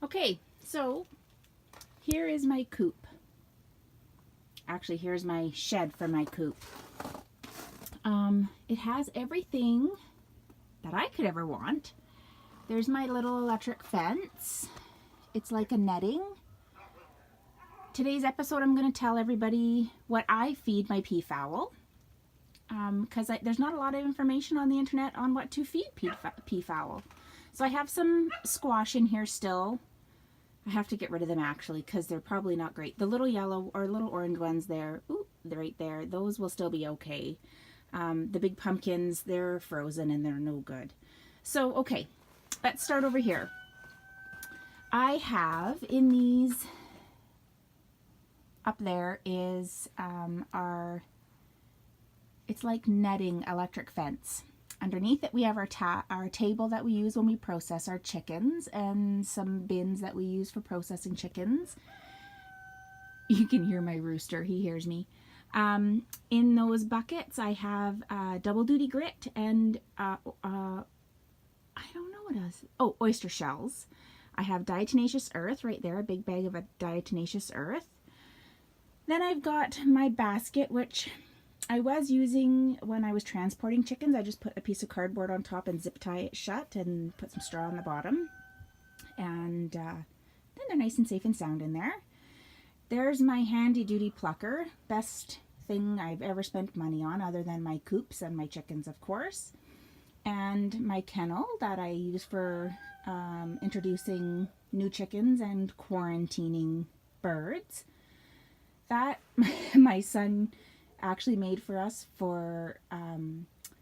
Okay, so here is my coop. Actually, here's my shed for my coop. It has everything that I could ever want. There's my little electric fence. It's like a netting. Today's episode, I'm going to tell everybody what I feed my peafowl. Because there's not a lot of information on the internet on what to feed peafowl. So I have some squash in here still. I have to get rid of them actually because they're probably not great. The little yellow or little orange ones there, ooh, they're right there. Those will still be okay. The big pumpkins, they're frozen and they're no good. So, okay, let's start over here. I have in these, up there is it's like netting electric fence. Underneath it we have our table that we use when we process our chickens and some bins that we use for processing chickens. You can hear my rooster, he hears me. In those buckets I have double duty grit and I don't know what else. Oh, oyster shells. I have diatomaceous earth right there, a big bag of diatomaceous earth. Then I've got my basket, which I was using when I was transporting chickens. I just put a piece of cardboard on top and zip tie it shut and put some straw on the bottom. And then they're nice and safe and sound in there. There's my handy duty plucker. Best thing I've ever spent money on other than my coops and my chickens, of course. And my kennel that I use for introducing new chickens and quarantining birds. That my son actually made for us for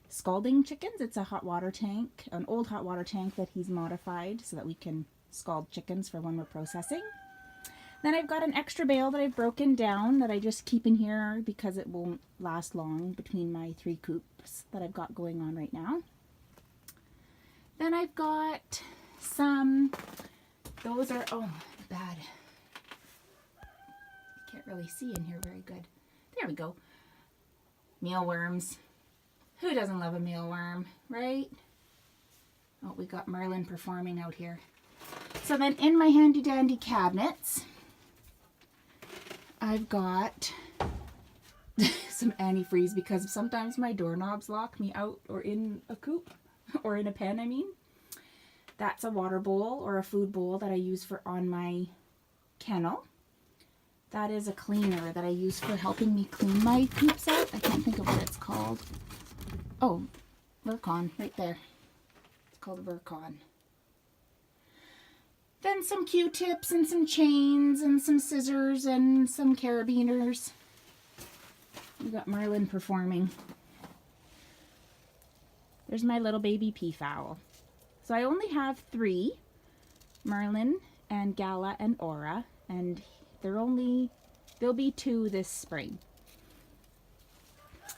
scalding chickens. It's a hot water tank, an old hot water tank that he's modified so that we can scald chickens for when we're processing. Then I've got an extra bale that I've broken down that I just keep in here because it won't last long between my 3 coops that I've got going on right now. Then I've got some, those are, oh, bad. Can't really see in here very good. There we go. Mealworms. Who doesn't love a mealworm, right? Oh, we got Merlin performing out here. So then in my handy dandy cabinets, I've got some antifreeze because sometimes my doorknobs lock me out or in a coop or in a pen, I mean. That's a water bowl or a food bowl that I use for on my kennel. That is a cleaner that I use for helping me clean my coops out. I can't think of what it's called. Oh, Virkon, right there. It's called Virkon. Then some Q-tips and some chains and some scissors and some carabiners. We got Merlin performing. There's my little baby peafowl. So I only have 3, Merlin and Gala and Aura, and there'll be 2 this spring.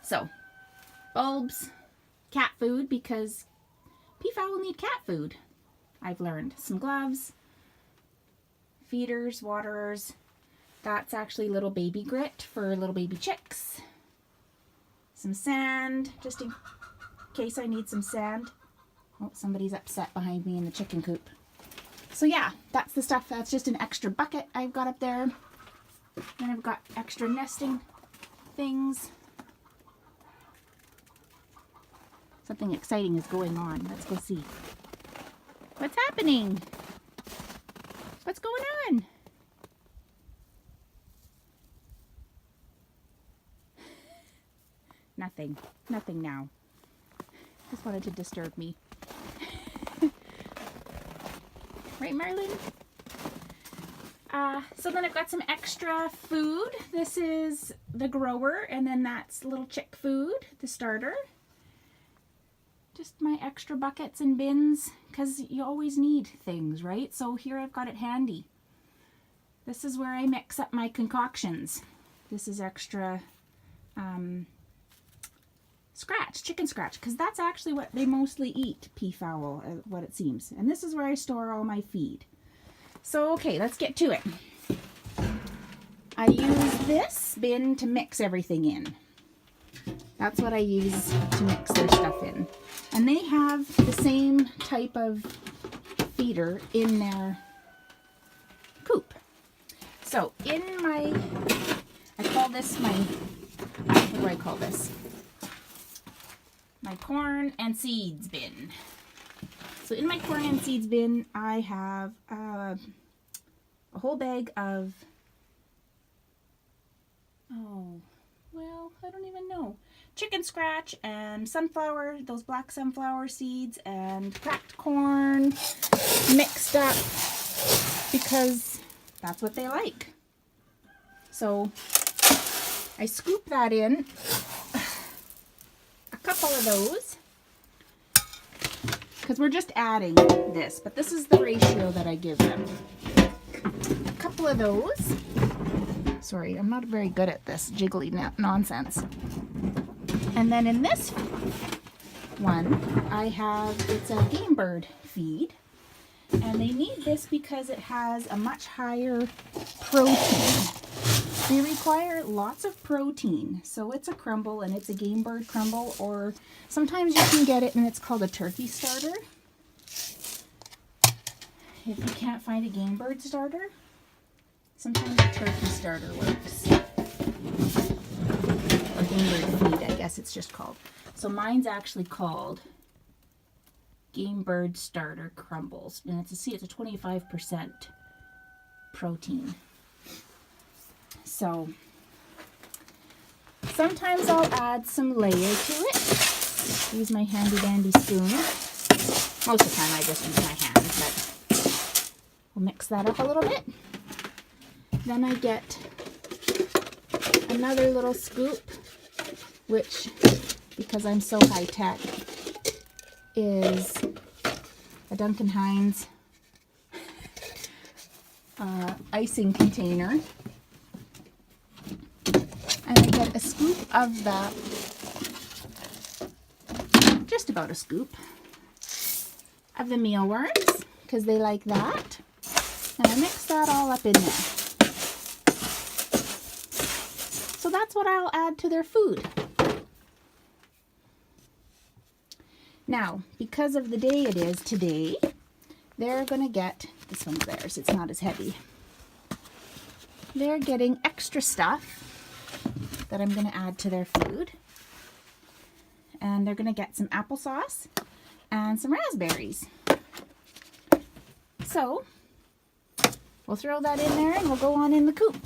So, bulbs, cat food, because peafowl need cat food, I've learned. Some gloves, feeders, waterers. That's actually little baby grit for little baby chicks. Some sand, just in case I need some sand. Oh, somebody's upset behind me in the chicken coop. So yeah, that's the stuff. That's just an extra bucket I've got up there. Then I've got extra nesting things. Something exciting is going on. Let's go see. What's happening? What's going on? Nothing. Nothing now. Just wanted to disturb me. Right, Merlin? So then I've got some extra food. This is the grower, and then that's little chick food, the starter. Just my extra buckets and bins, because you always need things, right? So here I've got it handy. This is where I mix up my concoctions. This is extra chicken scratch, because that's actually what they mostly eat, peafowl, what it seems. And this is where I store all my feed. So, okay, let's get to it. I use this bin to mix everything in. That's what I use to mix their stuff in. And they have the same type of feeder in their So in my, I call this my, what do I call this? My corn and seeds bin. So in my corn and seeds bin, I have a whole bag of, I don't even know, chicken scratch and sunflower, those black sunflower seeds, and cracked corn mixed up because that's what they like. So I scoop that in, a couple of those, because we're just adding this, but this is the ratio that I give them. A couple of those. Sorry, I'm not very good at this jiggly nonsense. And then in this one, I have, it's a game bird feed. And they need this because it has a much higher protein. They require lots of protein. So it's a crumble, and it's a game bird crumble, or sometimes you can get it and it's called a turkey starter. If you can't find a game bird starter, sometimes a turkey starter works. Or game bird feed, I guess it's just called. So mine's actually called Game Bird Starter Crumbles. And it's a 25% protein. So sometimes I'll add some layer to it. Use my handy dandy spoon. Most of the time I just use my hands, but we'll mix that up a little bit. Then I get another little scoop, which, because I'm so high tech, is a Duncan Hines icing container. And I get a scoop of that, just about a scoop, of the mealworms, because they like that. And I mix that all up in there. So that's what I'll add to their food. Now, because of the day it is today, they're going to get, this one's theirs, it's not as heavy. They're getting extra stuff that I'm going to add to their food. And they're going to get some applesauce and some raspberries. So, we'll throw that in there and we'll go on in the coop.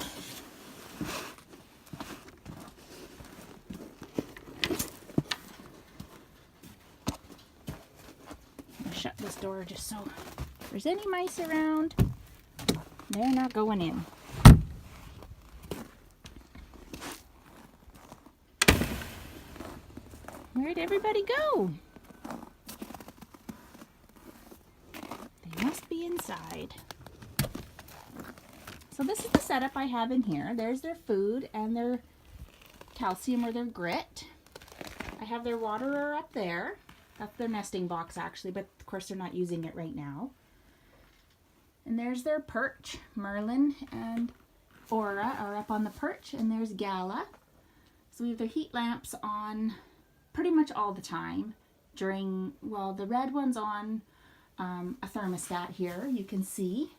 I'll shut this door just so if there's any mice around, they're not going in. Where'd everybody go? They must be inside. So this is the setup I have in here. There's their food and their calcium or their grit. I have their waterer up there. That's their nesting box actually, but of course they're not using it right now. And there's their perch. Merlin and Aura are up on the perch, and there's Gala. So we have their heat lamps on pretty much all the time during, well, the red one's on a thermostat here, you can see.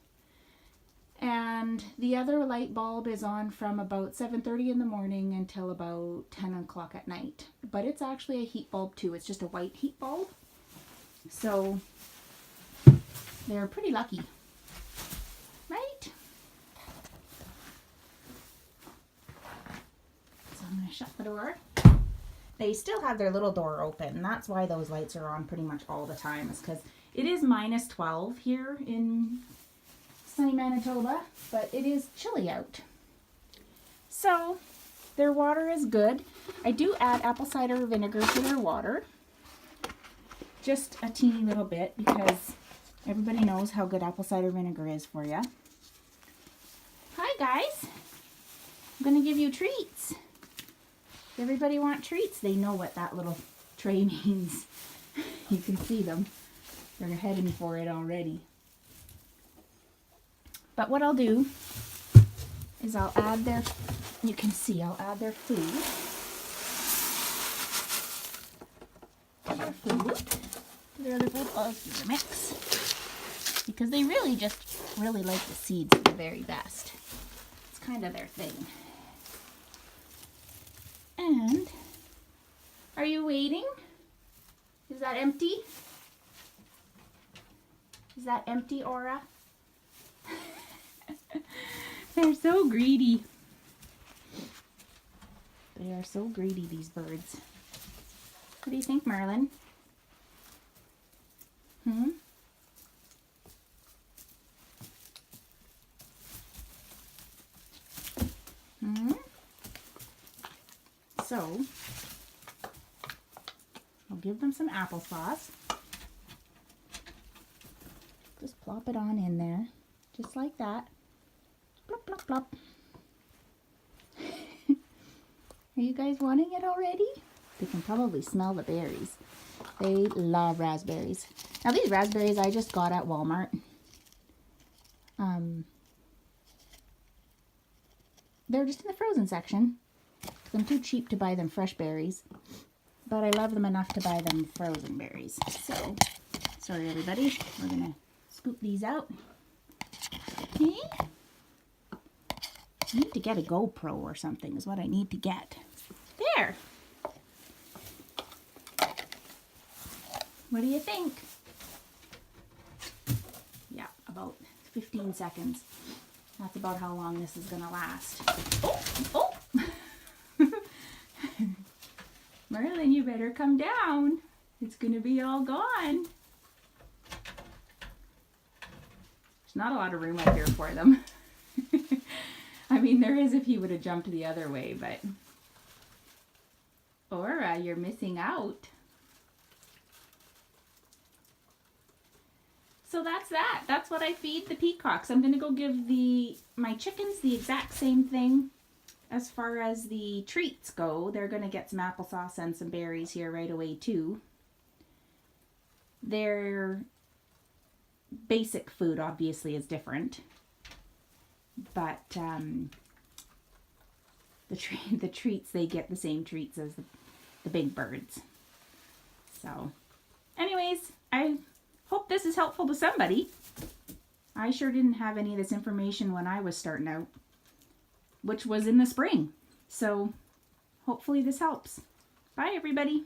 And the other light bulb is on from about 7:30 in the morning until about 10 o'clock at night. But it's actually a heat bulb too. It's just a white heat bulb. So they're pretty lucky, right? So I'm going to shut the door. They still have their little door open, and that's why those lights are on pretty much all the time, is because it is minus 12 here in sunny Manitoba, but it is chilly out. So their water is good. I do add apple cider vinegar to their water, just a teeny little bit, because everybody knows how good apple cider vinegar is for you. Hi guys, I'm going to give you treats. Everybody want treats? They know what that little tray means. You can see them. They're heading for it already. But what I'll do is I'll add their, you can see, I'll add their food. Their food. Their other food. I'll do the mix. Because they really just really like the seeds the very best. kind of their thing. And are you waiting? Is that empty? Is that empty, Aura? They're so greedy. They are so greedy, these birds. What do you think, Merlin? Hmm? Hmm? So, I'll give them some applesauce. Just plop it on in there, just like that. Plop, plop, plop. Are you guys wanting it already? They can probably smell the berries. They love raspberries. Now these raspberries I just got at Walmart. They're just in the frozen section. I'm too cheap to buy them fresh berries. But I love them enough to buy them frozen berries. So, sorry everybody. We're going to scoop these out. Okay. I need to get a GoPro or something is what I need to get. There. What do you think? Yeah, about 15 seconds. That's about how long this is going to last. Oh, oh. Merlin, you better come down. It's going to be all gone. There's not a lot of room up here for them. I mean, there is if he would have jumped the other way, but... Aura, you're missing out. So that's that. That's what I feed the peacocks. I'm going to go give my chickens the exact same thing. As far as the treats go, they're going to get some applesauce and some berries here right away too. Their basic food obviously is different. But the treats, they get the same treats as the big birds. So anyways, I hope this is helpful to somebody. I sure didn't have any of this information when I was starting out, which was in the spring. So hopefully this helps. Bye everybody.